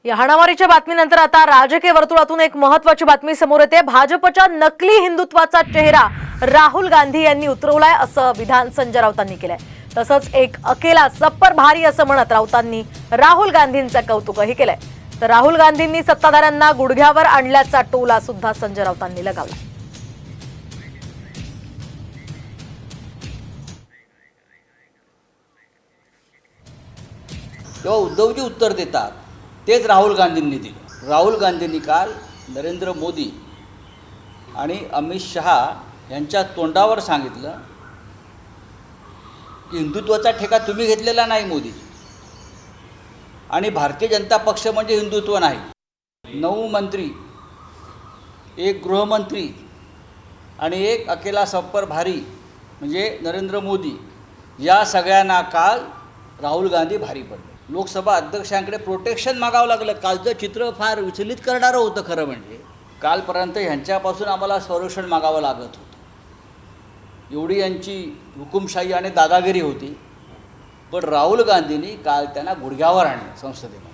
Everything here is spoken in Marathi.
या हाणामारीच्या बातमीनंतर आता राजकीय वर्तुळातून एक महत्त्वाची बातमी समोर येते। भाजपच्या नकली हिंदुत्वाचा चेहरा राहुल गांधी यांनी उतरवलाय असं विधान संजय राऊतांनी केलंय। तसंच एक अकेला सप्पर भारी असं म्हणत राऊतांनी राहुल गांधींचं कौतुकही केलंय। तर राहुल गांधींनी सत्ताधाऱ्यांना गुडघ्यावर आणल्याचा टोला सुद्धा संजय राऊतांनी लगावला। तेव्हा उद्धवजी उत्तर देतात तेच राहुल गांधींनी दिलं। राहुल गांधींनी काल नरेंद्र मोदी आणि अमित शहा यांच्या तोंडावर सांगितलं की हिंदुत्वाचा ठेका तुम्ही घेतलेला नाही मोदी, आणि भारतीय जनता पक्ष म्हणजे हिंदुत्व नाही। 9 मंत्री, एक गृहमंत्री आणि एक अकेला सप्पर भारी म्हणजे नरेंद्र मोदी, या सगळ्यांना काल राहुल गांधी भारी पडले। लोकसभा अध्यक्षांकडे प्रोटेक्शन मागावं लागलं। कालचं चित्र फार विचलित करणारं होतं। खरं म्हणजे कालपर्यंत ह्यांच्यापासून आम्हाला संरक्षण मागावं लागत होतं, एवढी यांची हुकुमशाही आणि दादागिरी होती। पण राहुल गांधींनी काल त्यांना गुडघ्यावर आणलं संसदेमध्ये।